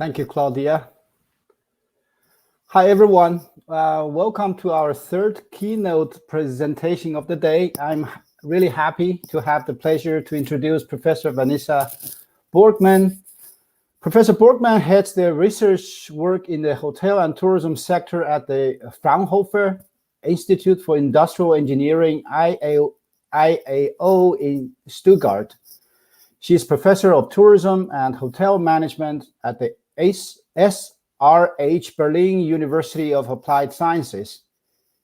Thank you, Claudia. Hi, everyone. Welcome to our third keynote presentation of the day. I'm really happy to have the pleasure to introduce Professor Vanessa Borkmann. Professor Borkmann heads the research work in the hotel and tourism sector at the Fraunhofer Institute for Industrial Engineering, IAO in Stuttgart. She is Professor of Tourism and Hotel Management at the SRH Berlin University of Applied Sciences.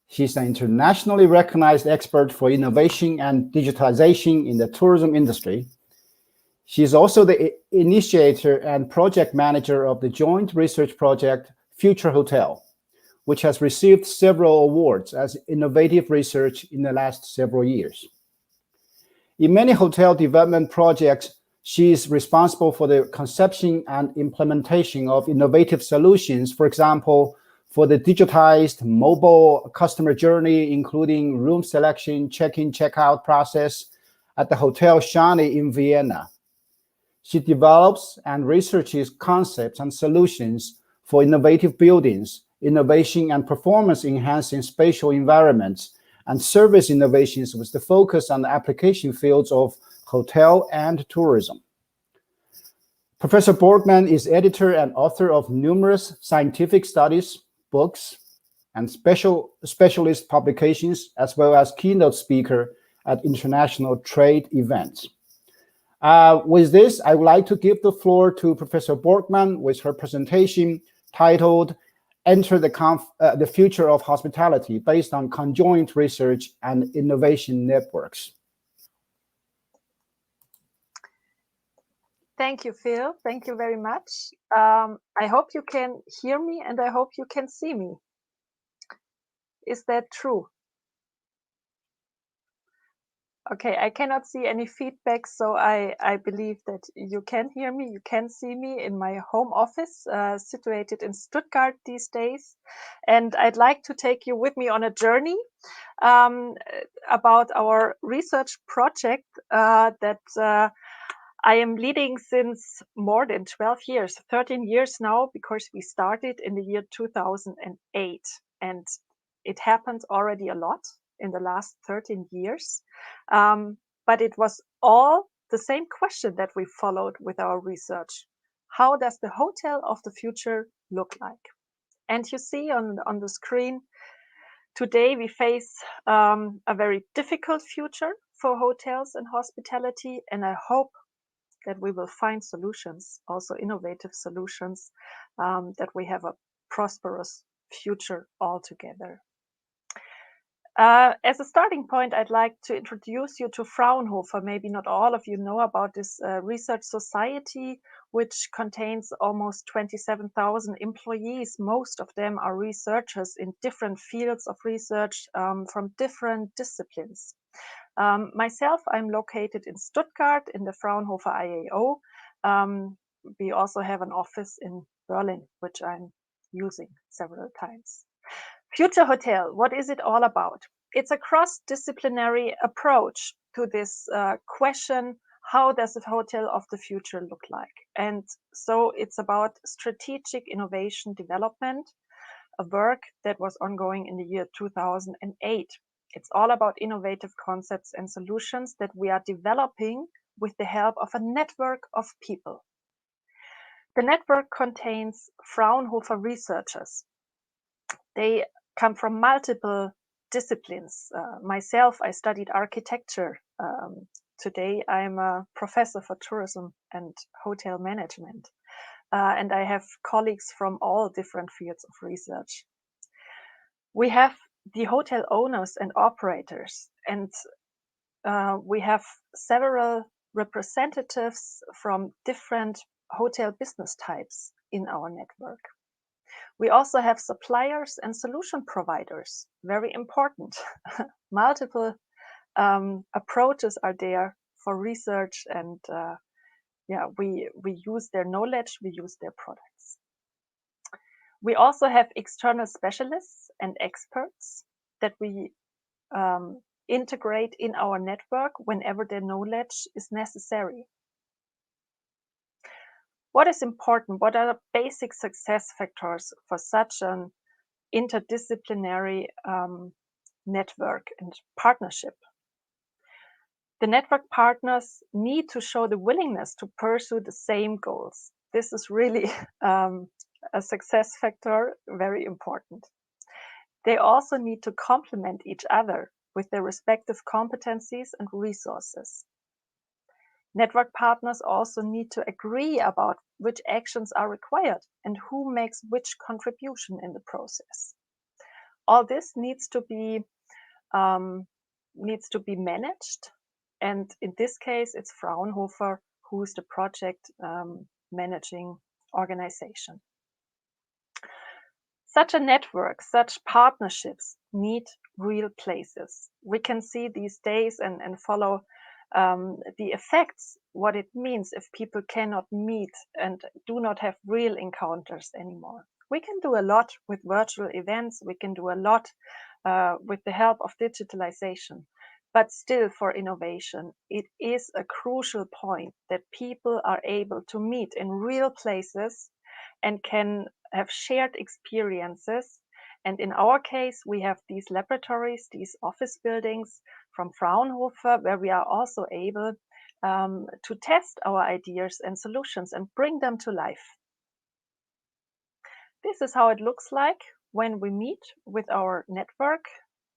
She's an internationally recognized expert for innovation and digitalization in the tourism industry. She is also the initiator and project manager of the joint research project Future Hotel, which has received several awards as innovative research in the last several years. In many hotel development projects, she is responsible for the conception and implementation of innovative solutions, for example, for the digitized mobile customer journey, including room selection, check-in, check-out process at the Hotel Shani in Vienna. She develops and researches concepts and solutions for innovative buildings, innovation and performance-enhancing spatial environments, and service innovations with the focus on the application fields of hotel and tourism. Professor Borkmann is editor and author of numerous scientific studies, books, and specialist publications, as well as keynote speaker at international trade events. With this, I would like to give the floor to Professor Borkmann with her presentation titled Enter the Future of Hospitality, based on Conjoint Research and Innovation Networks. Thank you, Phil. Thank you very much. I hope you can hear me and I hope you can see me. Is that true? Okay, I cannot see any feedback, so I believe that you can hear me, you can see me in my home office, situated in Stuttgart these days. And I'd like to take you with me on a journey about our research project that I am leading since more than 12 years, 13 years now, because we started in the year 2008. And it happened already a lot in the last 13 years. But it was all the same question that we followed with our research. How does the hotel of the future look like? And you see on the screen, today we face a very difficult future for hotels and hospitality, and I hope that we will find solutions, also innovative solutions, that we have a prosperous future altogether. As a starting point, I'd like to introduce you to Fraunhofer. Maybe not all of you know about this research society, which contains almost 27,000 employees. Most of them are researchers in different fields of research from different disciplines. Myself, I'm located in Stuttgart in the Faraunhofer IAO. We also have an office in Berlin, which I'm using several times. Future Hotel, what is it all about? It's a cross-disciplinary approach to this question, how does the hotel of the future look like? And so it's about strategic innovation development, a work that was ongoing in the year 2008. It's all about innovative concepts and solutions that we are developing with the help of a network of people. The network contains Fraunhofer researchers. They come from multiple disciplines. Myself, I studied architecture. Today, I'm a professor for tourism and hotel management. And I have colleagues from all different fields of research. We have the hotel owners and operators, and we have several representatives from different hotel business types in our network. We also have suppliers and solution providers, very important. Multiple approaches are there for research, and we use their knowledge, we use their products. We also have external specialists and experts that we integrate in our network whenever their knowledge is necessary. What is important? What are the basic success factors for such an interdisciplinary network and partnership? The network partners need to show the willingness to pursue the same goals. This is really a success factor, very important. They also need to complement each other with their respective competencies and resources. Network partners also need to agree about which actions are required and who makes which contribution in the process. All this needs to be managed, and in this case, it's Fraunhofer who is the project managing organization. Such a network, such partnerships need real places. We can see these days and follow the effects, what it means if people cannot meet and do not have real encounters anymore. We can do a lot with virtual events. We can do a lot with the help of digitalization. But still, for innovation, it is a crucial point that people are able to meet in real places and can have shared experiences. And in our case, we have these laboratories, these office buildings from Fraunhofer, where we are also able to test our ideas and solutions and bring them to life. This is how it looks like when we meet with our network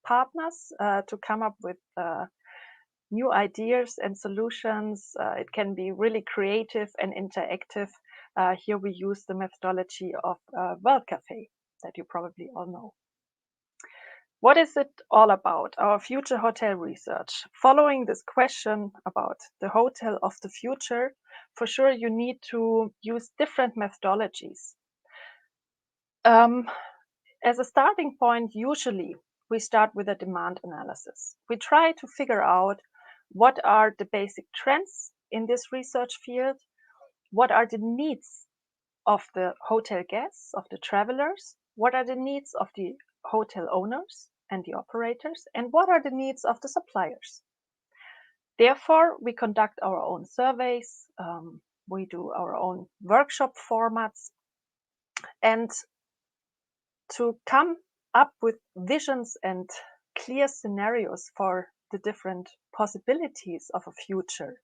partners to come up with new ideas and solutions. It can be really creative and interactive. Here we use the methodology of World Café that you probably all know. What is it all about, our future hotel research? Following this question about the hotel of the future, for sure you need to use different methodologies. As a starting point, usually we start with a demand analysis. We try to figure out what are the basic trends in this research field, what are the needs of the hotel guests, of the travelers, what are the needs of the hotel owners and the operators, and what are the needs of the suppliers. Therefore, we conduct our own surveys, we do our own workshop formats, and to come up with visions and clear scenarios for the different possibilities of a future,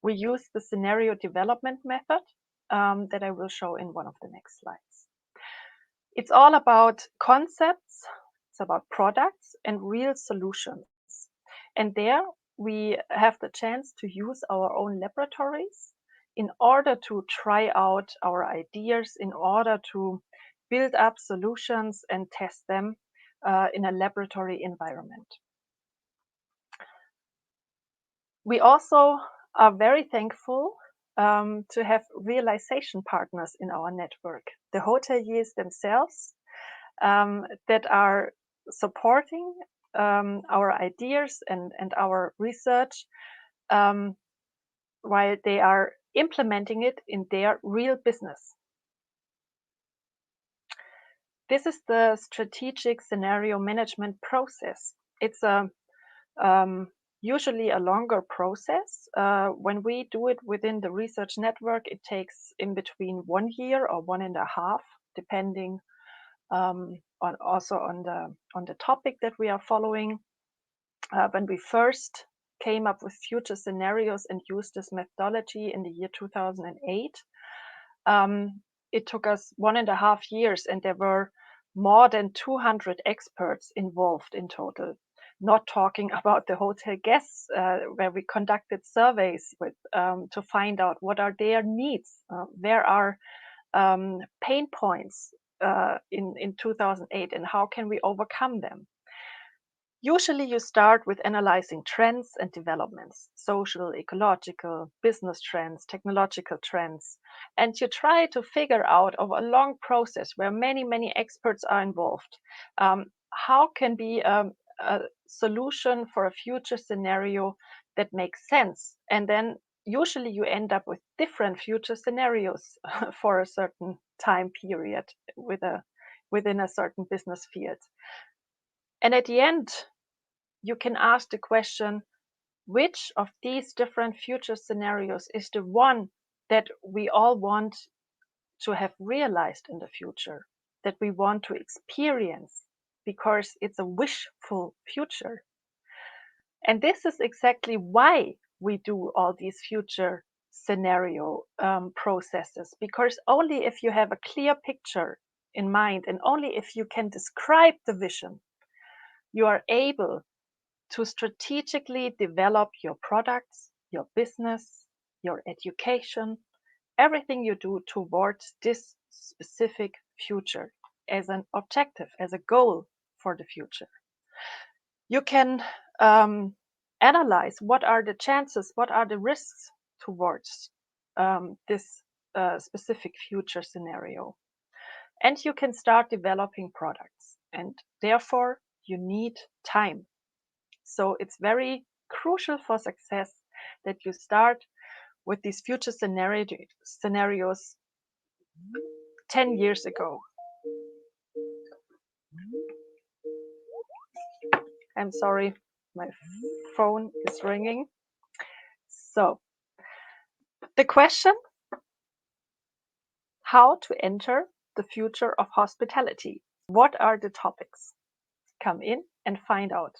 we use the scenario development method that I will show in one of the next slides. It's all about concepts, it's about products and real solutions. And there we have the chance to use our own laboratories in order to try out our ideas, in order to build up solutions and test them in a laboratory environment. We also are very thankful to have realization partners in our network, the hoteliers themselves that are supporting our ideas and our research while they are implementing it in their real business. This is the strategic scenario management process. It's usually a longer process. When we do it within the research network, it takes in between 1 year or 1.5, depending on the topic that we are following. When we first came up with future scenarios and used this methodology in the year 2008, it took us 1.5 years, and there were more than 200 experts involved in total. Not talking about the hotel guests, where we conducted surveys with to find out what are their needs, where are pain points in 2008, and how can we overcome them. Usually you start with analyzing trends and developments, social, ecological, business trends, technological trends, and you try to figure out over a long process where many experts are involved, how can be a solution for a future scenario that makes sense. And then usually you end up with different future scenarios for a certain time period within a certain business field. And at the end, you can ask the question, which of these different future scenarios is the one that we all want to have realized in the future, that we want to experience, because it's a wishful future. And this is exactly why we do all these future scenario processes, because only if you have a clear picture in mind, and only if you can describe the vision, you are able to strategically develop your products, your business, your education, everything you do towards this specific future as an objective, as a goal for the future. You can analyze what are the chances, what are the risks towards this specific future scenario. And you can start developing products. And therefore, you need time. So it's very crucial for success that you start with these future scenarios 10 years ago. I'm sorry, my phone is ringing. So the question, how to enter the future of hospitality? What are the topics? Come in and find out.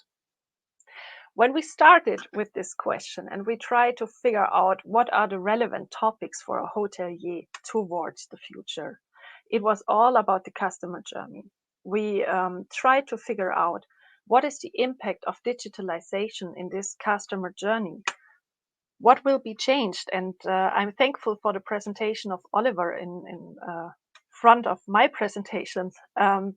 When we started with this question and we tried to figure out what are the relevant topics for a hotelier towards the future, it was all about the customer journey. We tried to figure out what is the impact of digitalization in this customer journey. What will be changed? And I'm thankful for the presentation of Oliver in front of my presentation,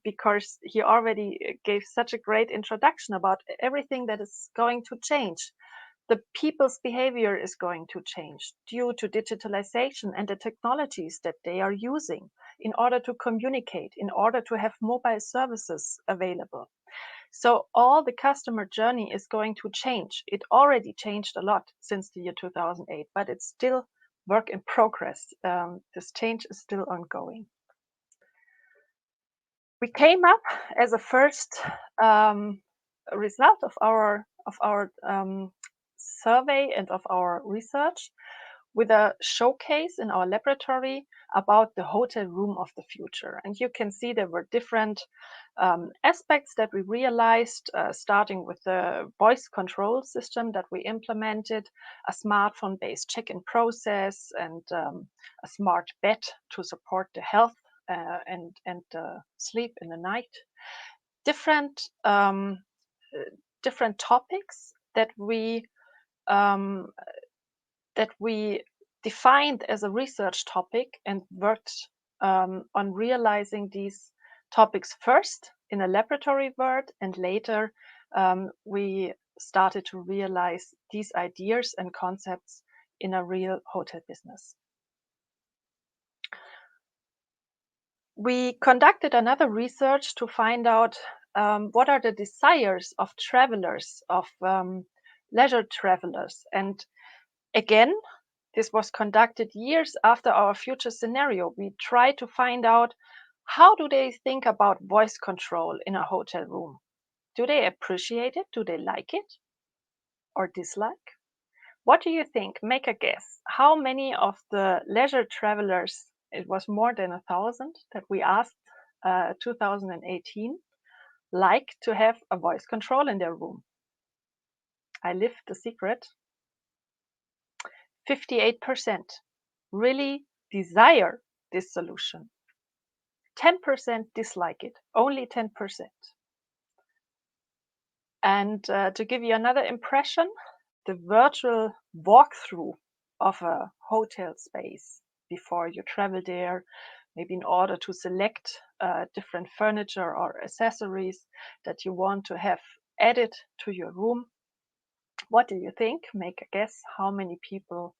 because he already gave such a great introduction about everything that is going to change. The people's behavior is going to change due to digitalization and the technologies that they are using in order to communicate, in order to have mobile services available. So all the customer journey is going to change. It already changed a lot since the year 2008, but it's still work in progress. This change is still ongoing. We came up as a first result of our survey and of our research with a showcase in our laboratory about the hotel room of the future. And you can see there were different aspects that we realized, starting with the voice control system that we implemented, a smartphone-based check-in process, and a smart bed to support the health and sleep in the night. Different topics that we defined as a research topic and worked on realizing these topics first in a laboratory world, and later we started to realize these ideas and concepts in a real hotel business. We conducted another research to find out what are the desires of travelers, of leisure travelers. And again, this was conducted years after our future scenario. We tried to find out, how do they think about voice control in a hotel room? Do they appreciate it? Do they like it or dislike? What do you think? Make a guess. How many of the leisure travelers, it was more than 1,000 that we asked 2018, like to have a voice control in their room? I lift the secret. 58% really desire this solution. 10% dislike it, only 10%. And to give you another impression, the virtual walkthrough of a hotel space before you travel there, maybe in order to select different furniture or accessories that you want to have added to your room. What do you think? Make a guess how many people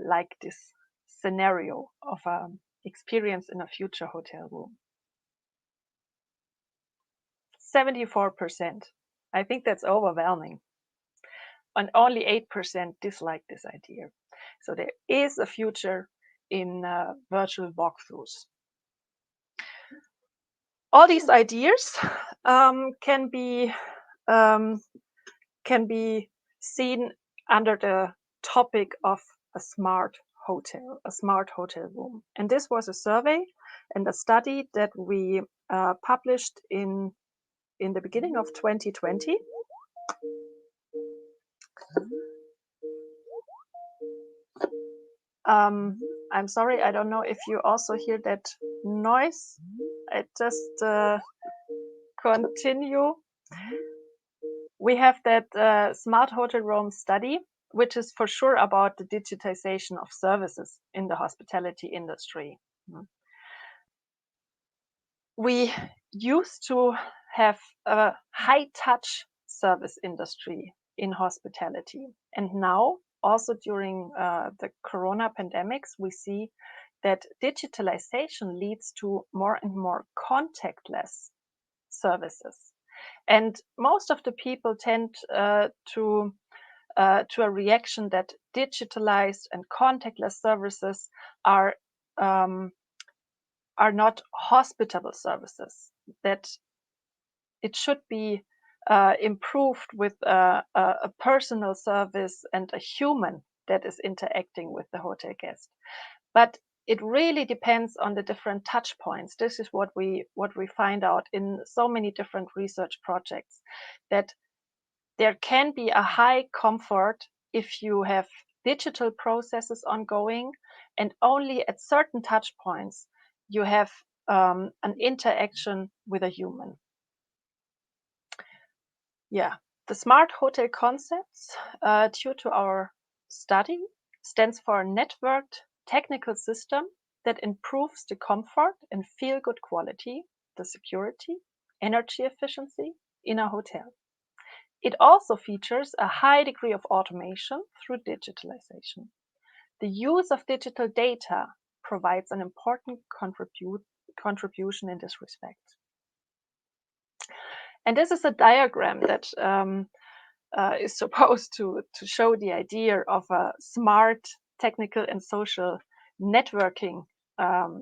like this scenario of experience in a future hotel room. 74%. I think that's overwhelming. And only 8% dislike this idea. So there is a future in virtual walkthroughs. All these ideas can be seen under the topic of a smart hotel, a smart hotel room. And this was a survey and a study that we published in the beginning of 2020. I'm sorry, I don't know if you also hear that noise. I just continue. We have that smart hotel room study, which is for sure about the digitization of services in the hospitality industry. We used to have a high-touch service industry in hospitality. And now, also during the corona pandemics, we see that digitalization leads to more and more contactless services. And most of the people tend to a reaction that digitalized and contactless services are not hospitable services, that it should be improved with a personal service and a human that is interacting with the hotel guest. But it really depends on the different touch points. This is what we find out in so many different research projects, that there can be a high comfort if you have digital processes ongoing, and only at certain touch points you have an interaction with a human. Yeah, the smart hotel concepts, due to our study, stands for a networked technical system that improves the comfort and feel-good quality, the security, energy efficiency in a hotel. It also features a high degree of automation through digitalization. The use of digital data provides an important contribution in this respect. And this is a diagram that is supposed to show the idea of a smart technical and social networking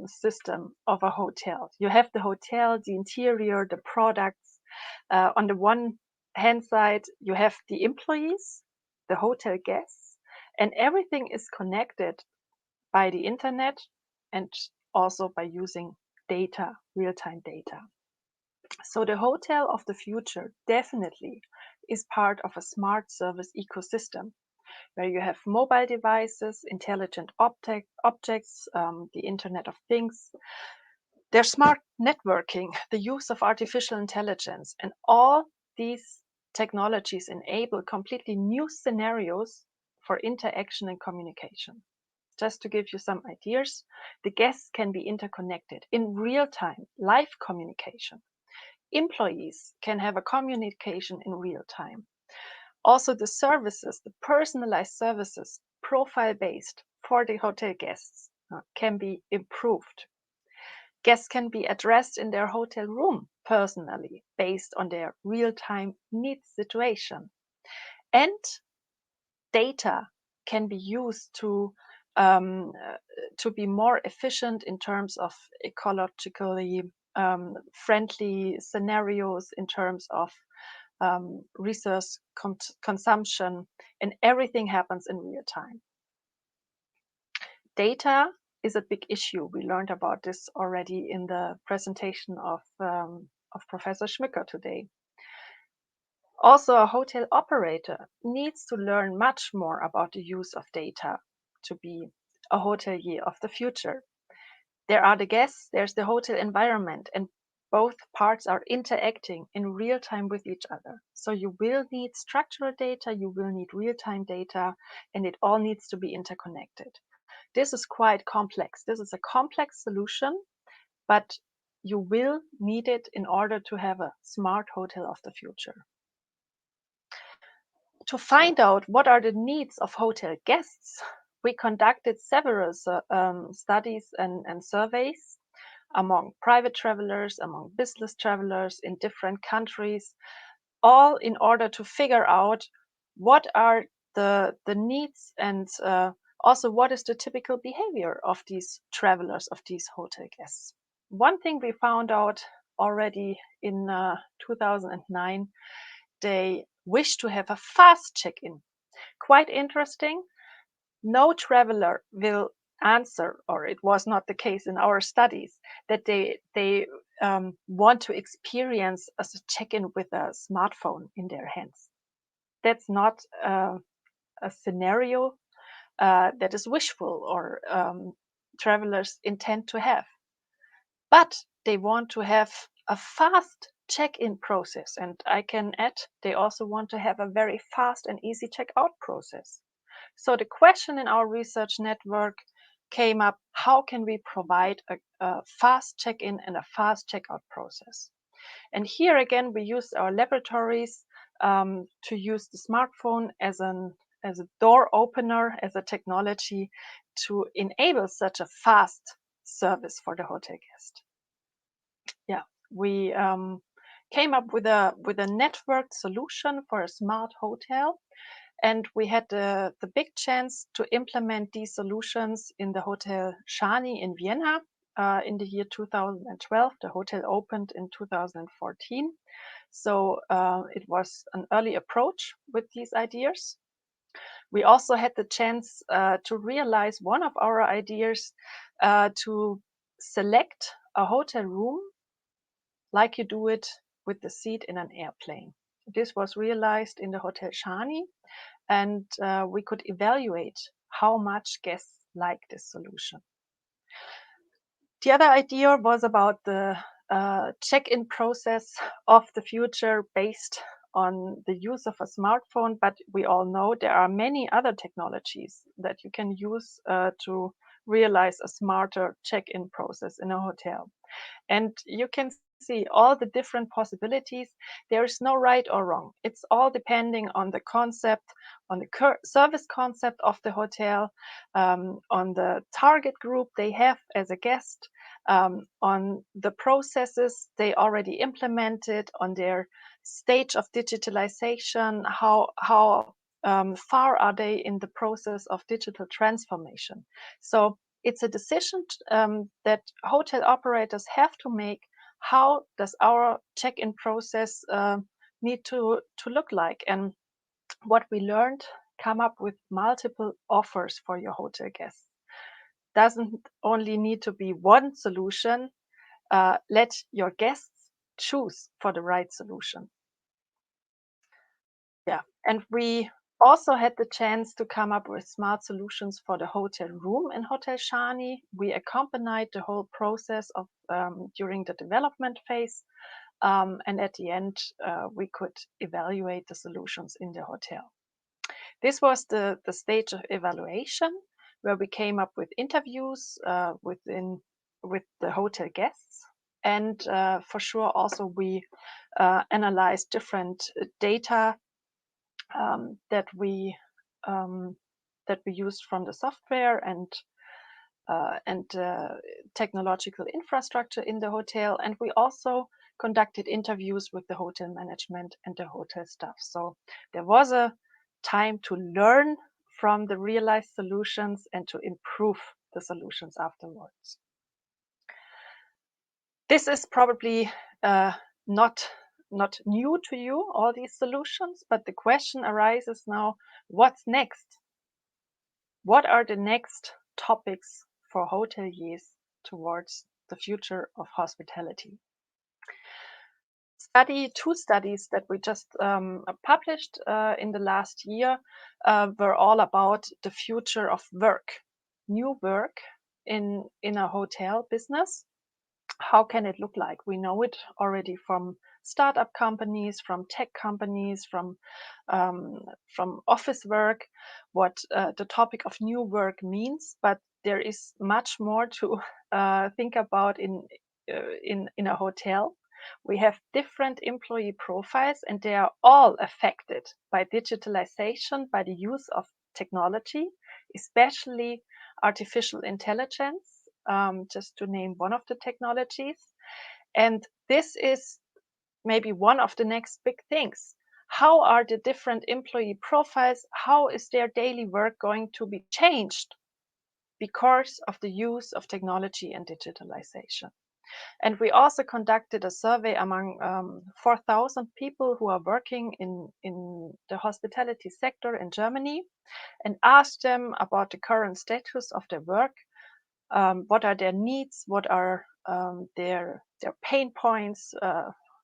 system of a hotel. You have the hotel, the interior, the products. On the one hand side, you have the employees, the hotel guests, and everything is connected by the internet and also by using data, real-time data. So the hotel of the future definitely is part of a smart service ecosystem where you have mobile devices, intelligent objects, the Internet of Things, their smart networking, the use of artificial intelligence, and all these technologies enable completely new scenarios for interaction and communication. Just to give you some ideas, the guests can be interconnected in real time, live communication. Employees can have a communication in real time. Also, the services, the personalized services, profile-based for the hotel guests, can be improved. Guests can be addressed in their hotel room personally, based on their real-time needs situation. And data can be used to be more efficient in terms of ecologically friendly scenarios, in terms of resource consumption, and everything happens in real time. Data is a big issue. We learned about this already in the presentation of Professor Schmücker today. Also, a hotel operator needs to learn much more about the use of data to be a hotelier of the future. There are the guests, there's the hotel environment, and both parts are interacting in real time with each other. So you will need structural data, you will need real-time data, and it all needs to be interconnected. This is quite complex. This is a complex solution, but you will need it in order to have a smart hotel of the future. To find out what are the needs of hotel guests, we conducted several studies and surveys among private travelers, among business travelers in different countries, all in order to figure out what are the needs and also what is the typical behavior of these travelers, of these hotel guests. One thing we found out already in 2009, they wish to have a fast check-in. Quite interesting. No traveler will answer, or it was not the case in our studies, that they want to experience a check-in with a smartphone in their hands. That's not a scenario that is wishful or travelers intend to have. But they want to have a fast check-in process, and I can add, they also want to have a very fast and easy check-out process. So the question in our research network came up, how can we provide a fast check-in and a fast check-out process? And here again, we use our laboratories to use the smartphone as a door opener, as a technology to enable such a fast service for the hotel guest. Yeah, we came up with a networked solution for a smart hotel. And we had the big chance to implement these solutions in the Hotel Szani in Vienna in the year 2012. The hotel opened in 2014. So it was an early approach with these ideas. We also had the chance to realize one of our ideas to select a hotel room like you do it with the seat in an airplane. This was realized in the Hotel Szani, and we could evaluate how much guests like this solution. The other idea was about the check-in process of the future based on the use of a smartphone, but we all know there are many other technologies that you can use to realize a smarter check-in process in a hotel. And you can see all the different possibilities. There is no right or wrong. It's all depending on the concept, on the service concept of the hotel, on the target group they have as a guest, on the processes they already implemented, on their stage of digitalization, how far are they in the process of digital transformation. So it's a decision that hotel operators have to make. How does our check-in process need to look like? And what we learned, come up with multiple offers for your hotel guests. Doesn't only need to be one solution. Let your guests choose for the right solution. Yeah, and we also had the chance to come up with smart solutions for the hotel room in Hotel Szani. We accompanied the whole process of during the development phase, and at the end, we could evaluate the solutions in the hotel. This was the stage of evaluation where we came up with interviews with the hotel guests, and for sure also we analyzed different data that we used from the software and technological infrastructure in the hotel, and we also conducted interviews with the hotel management and the hotel staff. So there was a time to learn from the realized solutions and to improve the solutions afterwards. This is probably not new to you, all these solutions, but the question arises now, what's next? What are the next topics for hoteliers towards the future of hospitality? Two studies that we just published in the last year were all about the future of work, new work in a hotel business. How can it look like? We know it already from startup companies, from tech companies, from office work, what the topic of new work means. But there is much more to think about in a hotel. We have different employee profiles, and they are all affected by digitalization, by the use of technology, especially artificial intelligence. Just to name one of the technologies. And this is maybe one of the next big things. How are the different employee profiles? How is their daily work going to be changed because of the use of technology and digitalization? And we also conducted a survey among 4,000 people who are working in the hospitality sector in Germany, and asked them about the current status of their work, What are their needs? What are their pain points?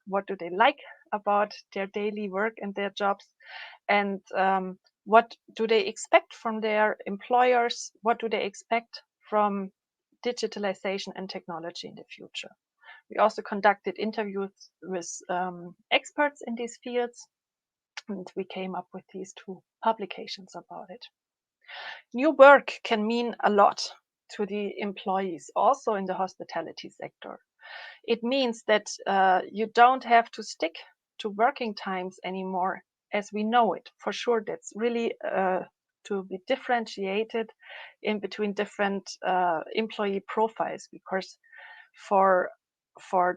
What do they like about their daily work and their jobs? And what do they expect from their employers? What do they expect from digitalization and technology in the future? We also conducted interviews with experts in these fields, and we came up with these 2 publications about it. New work can mean a lot to the employees, also in the hospitality sector. It means that you don't have to stick to working times anymore as we know it. For sure, that's really to be differentiated in between different employee profiles, because for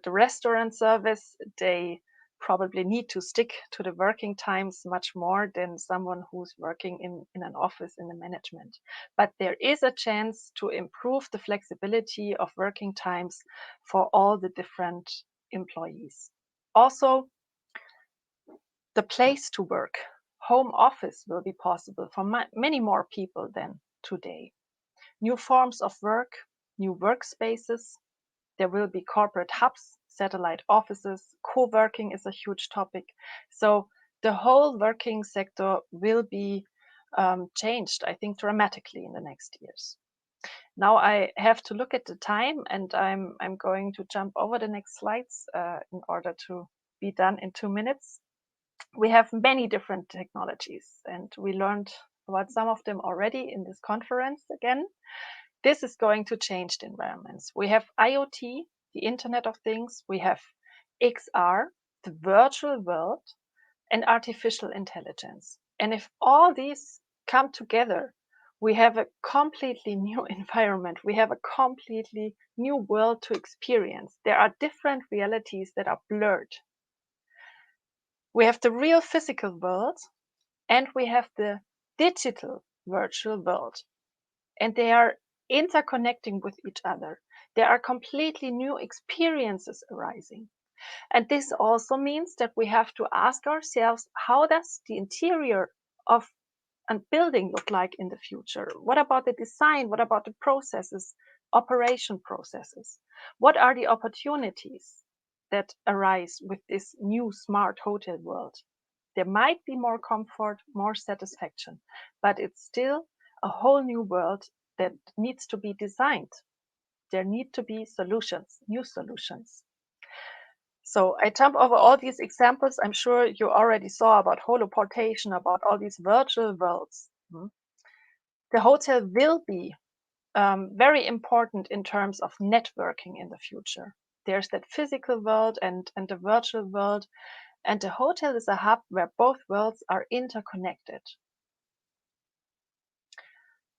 the restaurant service, they probably need to stick to the working times much more than someone who's working in an office in the management. But there is a chance to improve the flexibility of working times for all the different employees. Also, the place to work, home office, will be possible for many more people than today. New forms of work, new workspaces. There will be corporate hubs, satellite offices, co-working is a huge topic. So the whole working sector will be changed, I think, dramatically in the next years. Now I have to look at the time, and I'm going to jump over the next slides in order to be done in 2 minutes. We have many different technologies, and we learned about some of them already in this conference again. This is going to change the environments. We have IoT, the Internet of Things. We have XR, the virtual world, and artificial intelligence. And if all these come together, we have a completely new environment. We have a completely new world to experience. There are different realities that are blurred. We have the real physical world, and we have the digital virtual world. And they are interconnecting with each other. There are completely new experiences arising. And this also means that we have to ask ourselves, how does the interior of a building look like in the future? What about the design? What about the processes, operation processes? What are the opportunities that arise with this new smart hotel world? There might be more comfort, more satisfaction, but it's still a whole new world that needs to be designed. There need to be solutions, new solutions. So I jump over all these examples. I'm sure you already saw about holoportation, about all these virtual worlds. The hotel will be very important in terms of networking in the future. There's that physical world and the virtual world, and the hotel is a hub where both worlds are interconnected.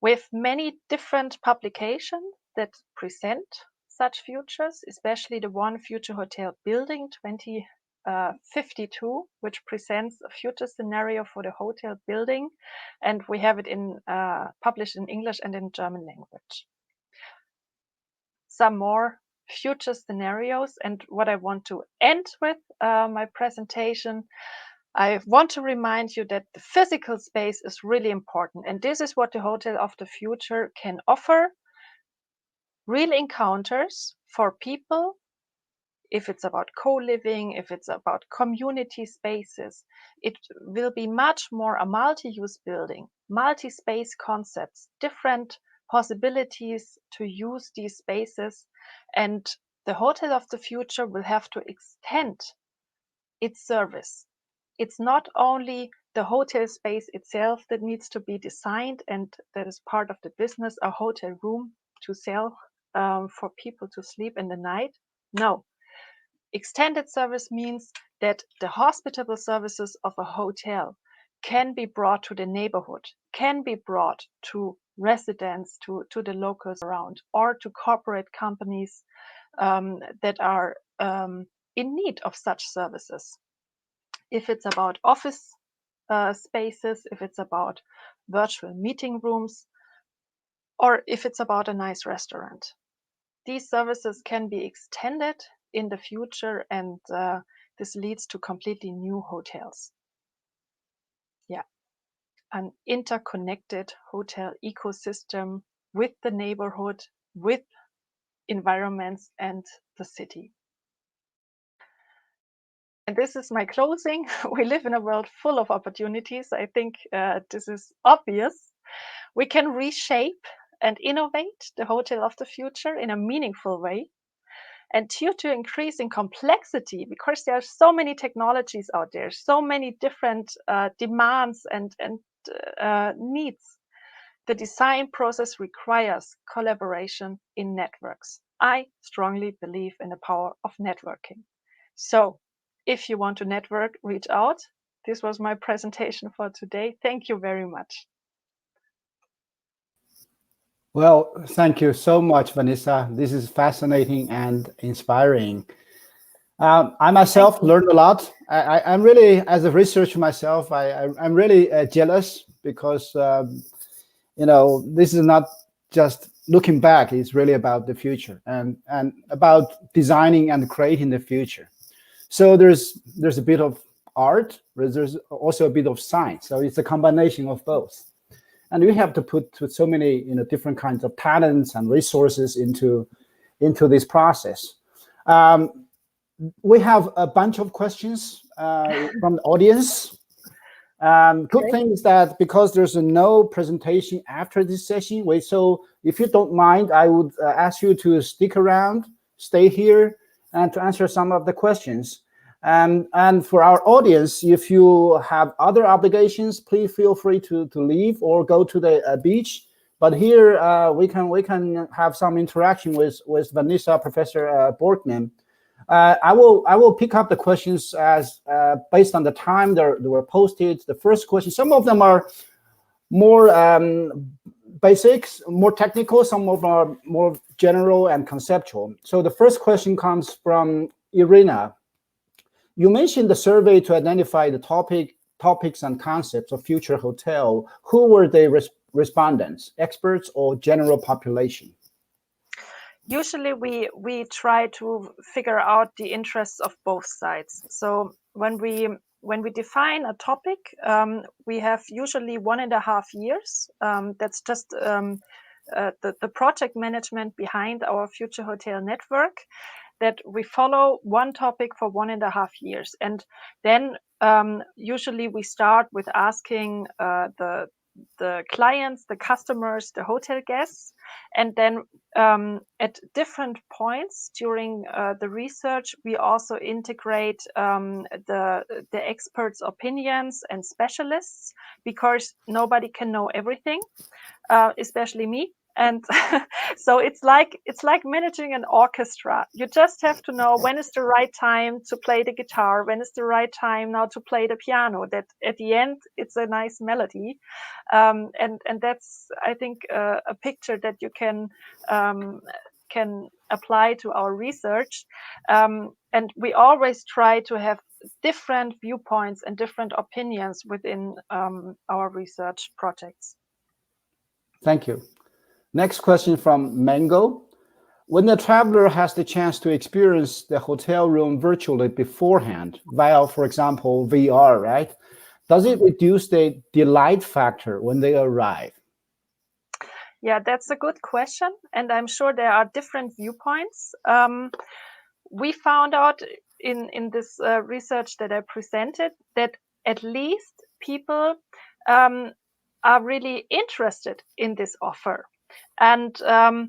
We have many different publications that present such futures, especially the one Future Hotel Building 2052, which presents a future scenario for the hotel building, and we have it published in English and in German language. Some more future scenarios, and what I want to end with my presentation, I want to remind you that the physical space is really important, and this is what the Hotel of the Future can offer. Real encounters for people, if it's about co-living, if it's about community spaces. It will be much more a multi-use building, multi-space concepts, different possibilities to use these spaces, and the Hotel of the Future will have to extend its service. It's not only the hotel space itself that needs to be designed and that is part of the business, a hotel room to sell for people to sleep in the night. No. Extended service means that the hospitable services of a hotel can be brought to the neighborhood, can be brought to residents, to the locals around, or to corporate companies that are in need of such services. If it's about office spaces, if it's about virtual meeting rooms, or if it's about a nice restaurant. These services can be extended in the future, and this leads to completely new hotels. Yeah, an interconnected hotel ecosystem with the neighborhood, with environments and the city. And this is my closing. We live in a world full of opportunities. I think this is obvious. We can reshape and innovate the hotel of the future in a meaningful way. And due to increasing complexity, because there are so many technologies out there, so many different demands and needs, the design process requires collaboration in networks. I strongly believe in the power of networking. So if you want to network, reach out. This was my presentation for today. Thank you very much. Well, thank you so much, Vanessa. This is fascinating and inspiring. I myself learned a lot. I'm really, as a researcher myself, I'm really jealous because, this is not just looking back. It's really about the future and about designing and creating the future. So there's a bit of art, but there's also a bit of science. So it's a combination of both. And we have to put so many different kinds of talents and resources into this process. We have a bunch of questions from the audience. Good thing is that because there's no presentation after this session, so if you don't mind, I would ask you to stick around, stay here, and to answer some of the questions. And for our audience, if you have other obligations, please feel free to leave or go to the beach. But here we can have some interaction with Vanessa, Professor Borkmann. I will pick up the questions as based on the time they were posted. The first question, some of them are more basics, more technical. Some of them are more general and conceptual. So the first question comes from Irina. You mentioned the survey to identify the topics and concepts of future hotel. Who were the respondents, experts or general population? Usually we try to figure out the interests of both sides. So when we define a topic, we have usually 1.5 years. That's just the project management behind our future hotel network, that we follow one topic for 1.5 years. And then usually we start with asking the clients, the customers, the hotel guests, and then at different points during the research, we also integrate the experts' opinions and specialists, because nobody can know everything, especially me. And so it's like managing an orchestra. You just have to know when is the right time to play the guitar, when is the right time now to play the piano, that at the end it's a nice melody. And that's, I think, a picture that you can apply to our research. And we always try to have different viewpoints and different opinions within our research projects. Thank you. Next question from Mango. When the traveler has the chance to experience the hotel room virtually beforehand, via, for example, VR, right? Does it reduce the delight factor when they arrive? Yeah, that's a good question. And I'm sure there are different viewpoints. We found out in this research that I presented that at least people are really interested in this offer. And to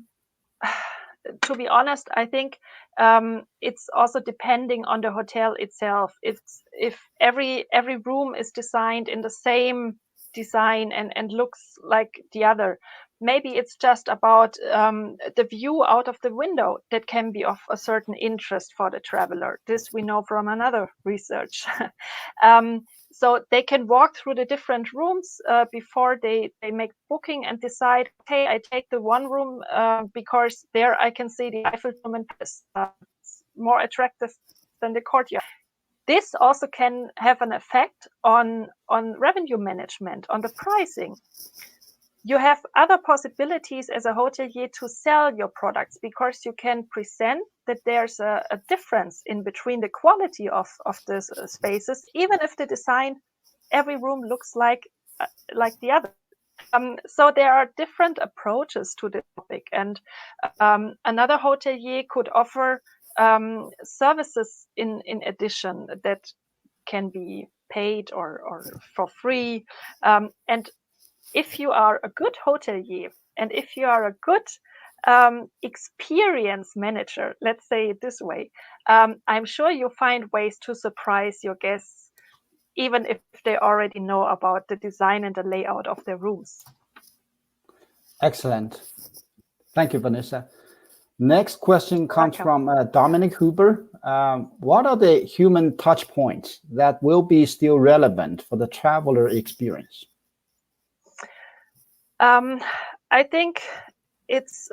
be honest, I think it's also depending on the hotel itself. If every room is designed in the same design and looks like the other, maybe it's just about the view out of the window that can be of a certain interest for the traveler. This we know from another research. So they can walk through the different rooms before they make booking and decide, okay, I take the one room because there I can see the Eiffel Dome in Paris. It's more attractive than the courtyard. This also can have an effect on revenue management, on the pricing. You have other possibilities as a hotelier to sell your products, because you can present that there's a difference in between the quality of the spaces, even if the design, every room looks like the other. So there are different approaches to the topic, and another hotelier could offer services in addition that can be paid or for free. And if you are a good hotelier and if you are a good experience manager, let's say it this way, I'm sure you find ways to surprise your guests, even if they already know about the design and the layout of their rooms. Excellent. Thank you, Vanessa. Next question comes from Dominic Huber. What are the human touch points that will be still relevant for the traveler experience? I think it's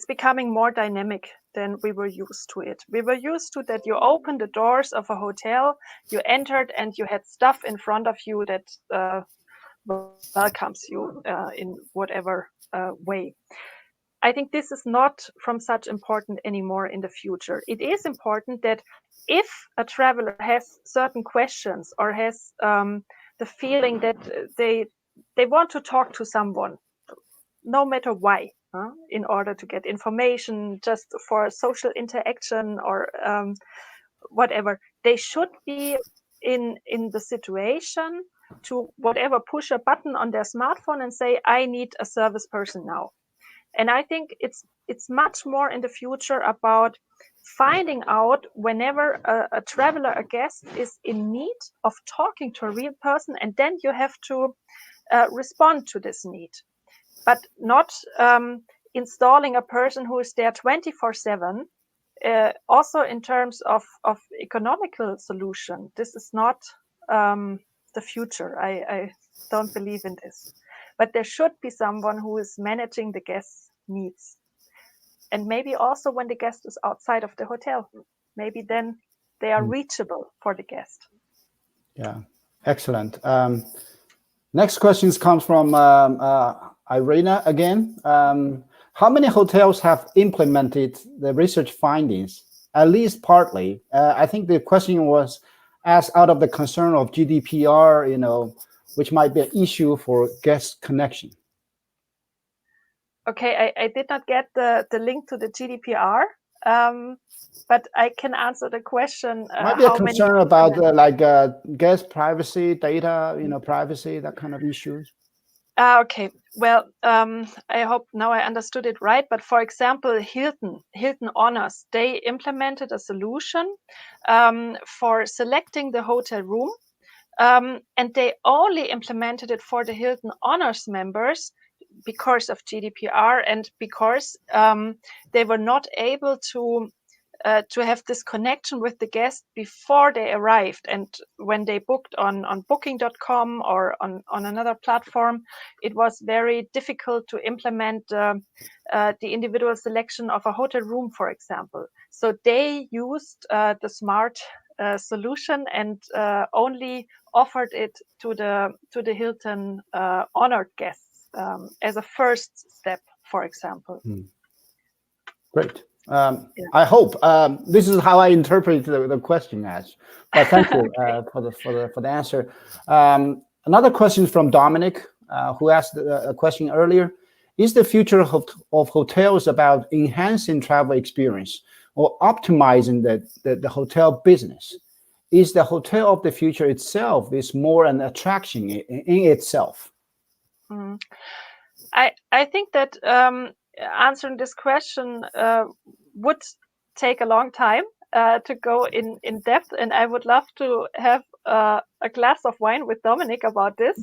becoming more dynamic than we were used to it. We were used to that you opened the doors of a hotel, you entered, and you had stuff in front of you that welcomes you in whatever way. I think this is not from such important anymore in the future. It is important that if a traveler has certain questions or has the feeling that they want to talk to someone, no matter why, in order to get information, just for social interaction or whatever, they should be in the situation to whatever, push a button on their smartphone and say, I need a service person now. And I think it's much more in the future about finding out whenever a traveler, a guest is in need of talking to a real person, and then you have to respond to this need, but not installing a person who is there 24/7. Also in terms of economical solution, this is not the future. I don't believe in this. But there should be someone who is managing the guest's needs. And maybe also when the guest is outside of the hotel, maybe then they are reachable for the guest. Yeah, excellent. Next questions comes from Irina again. How many hotels have implemented the research findings, at least partly? I think the question was asked out of the concern of GDPR, which might be an issue for guest connection. Okay, I did not get the link to the GDPR, but I can answer the question. Might be a concern about guest privacy, data, privacy, that kind of issues. Okay, well, I hope now I understood it right. But for example, Hilton Honors, they implemented a solution for selecting the hotel room, and they only implemented it for the Hilton Honors members because of GDPR and because they were not able to have this connection with the guest before they arrived. And when they booked on booking.com or on another platform, it was very difficult to implement the individual selection of a hotel room, for example. So they used the smart solution and only offered it to the Hilton honored guests as a first step, for example. Great. I hope this is how I interpret the question as. But thank you for the answer. Another question from Dominic, who asked a question earlier: is the future of hotels about enhancing travel experience or optimizing the hotel business? Is the hotel of the future itself is more an attraction in itself? I think that answering this question would take a long time to go in depth, and I would love to have a glass of wine with Dominic about this.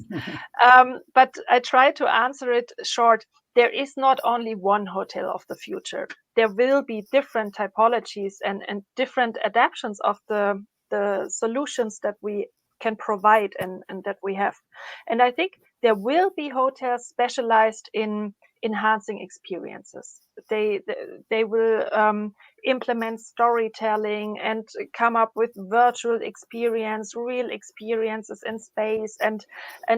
But I try to answer it short. There is not only one hotel of the future. There will be different typologies and different adaptations of the solutions that we can provide and that we have. And I think there will be hotels specialized in enhancing experiences. They will implement storytelling and come up with virtual experience, real experiences in space, and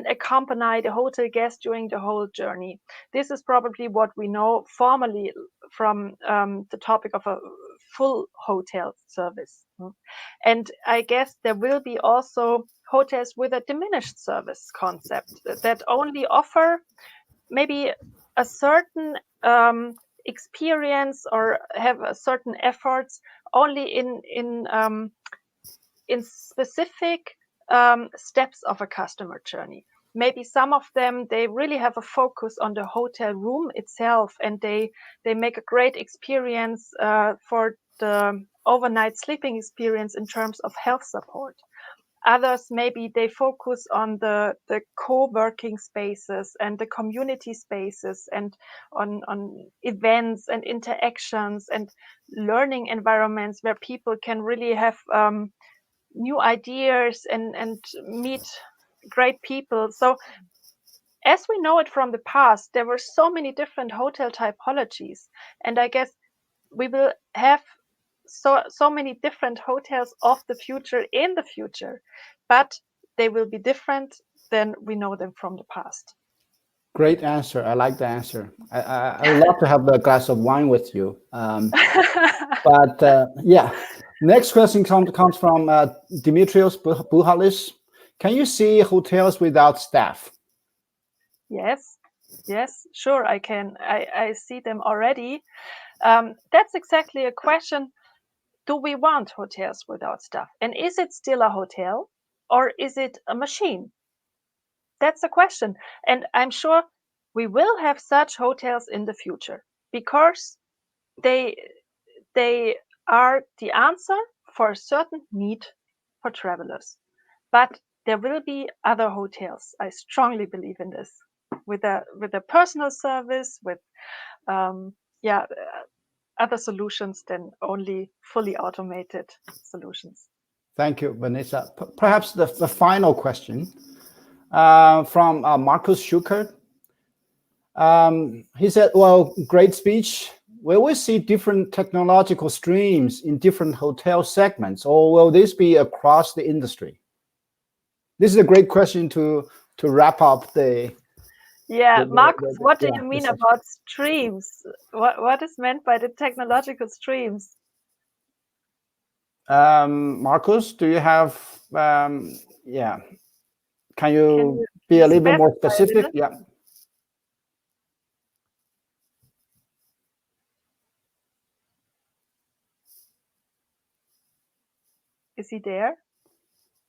accompany the hotel guest during the whole journey. This is probably what we know formally from the topic of a full hotel service. And I guess there will be also hotels with a diminished service concept that only offer maybe a certain experience or have a certain efforts only in specific steps of a customer journey. Maybe some of them, they really have a focus on the hotel room itself, and they make a great experience for the overnight sleeping experience in terms of health support. Others, maybe they focus on the co-working spaces and the community spaces and on events and interactions and learning environments where people can really have new ideas and meet great people. So as we know it from the past, there were so many different hotel typologies, and I guess we will have so many different hotels of the future in the future, but they will be different than we know them from the past. Great answer. I like the answer. I would love to have a glass of wine with you. But yeah, next question comes from Dimitrios Bouhalis. Can you see hotels without staff? Yes, sure, I can. I see them already. That's exactly a question. Do we want hotels without staff? And is it still a hotel or is it a machine? That's the question. And I'm sure we will have such hotels in the future because they are the answer for a certain need for travelers. But there will be other hotels. I strongly believe in this, with a personal service, with other solutions than only fully automated solutions. Thank you, Vanessa. Perhaps the final question from Markus Schuckert. He said, well, great speech. Will we see different technological streams in different hotel segments, or will this be across the industry? This is a great question to wrap up the... Yeah, Marcus, what do you mean about streams? What is meant by the technological streams? Marcus, do you have, can you be a little bit more specific? Yeah. Is he there?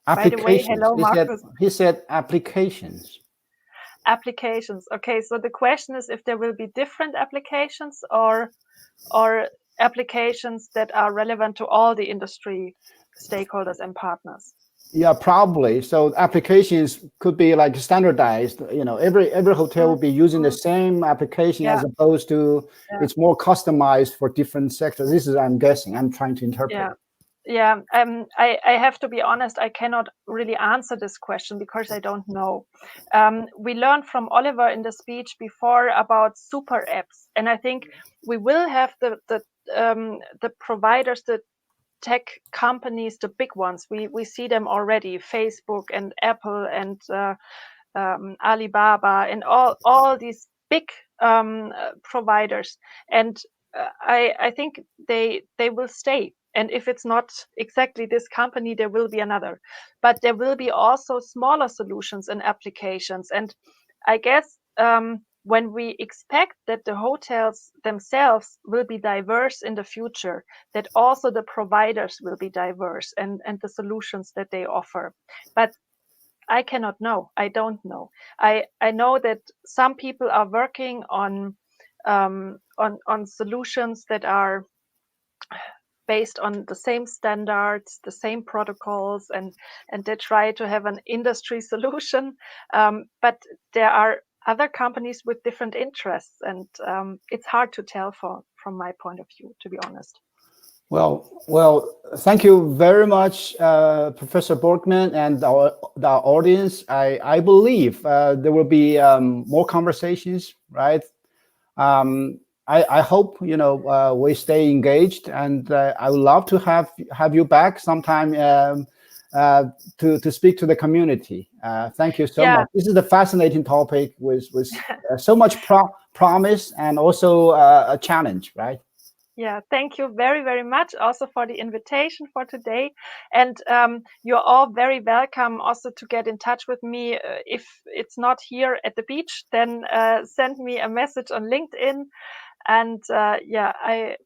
Applications. By the way, hello, Marcus. He said applications. Applications. Okay, so the question is if there will be different applications or applications that are relevant to all the industry stakeholders and partners. Yeah, probably. So applications could be like standardized. You know, every hotel will be using the same application as opposed to it's more customized for different sectors. This is, I'm guessing. I'm trying to interpret. Yeah. I have to be honest, I cannot really answer this question because I don't know. We learned from Oliver in the speech before about super apps, and I think we will have the providers, the tech companies, the big ones. We see them already, Facebook and Apple and Alibaba and all these big providers, and I think they will stay. And if it's not exactly this company, there will be another. But there will be also smaller solutions and applications. And I guess when we expect that the hotels themselves will be diverse in the future, that also the providers will be diverse and the solutions that they offer. But I cannot know. I don't know. I know that some people are working on solutions that are based on the same standards, the same protocols, and they try to have an industry solution. But there are other companies with different interests, and it's hard to tell from my point of view, to be honest. Well, thank you very much, Professor Borkmann, and our audience. I believe there will be more conversations, right? I hope we stay engaged, and I would love to have you back sometime to speak to the community. Thank you so much. This is a fascinating topic with so much promise and also a challenge, right? Yeah, thank you very, very much also for the invitation for today. And you're all very welcome also to get in touch with me. If it's not here at the beach, then send me a message on LinkedIn. And yeah,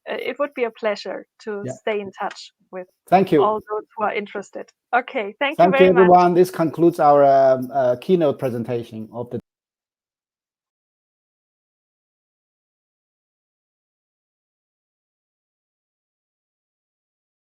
it would be a pleasure to stay in touch with Thank you. all those who are interested. Okay, thank you Thank very you, much. everyone. This concludes our keynote presentation of the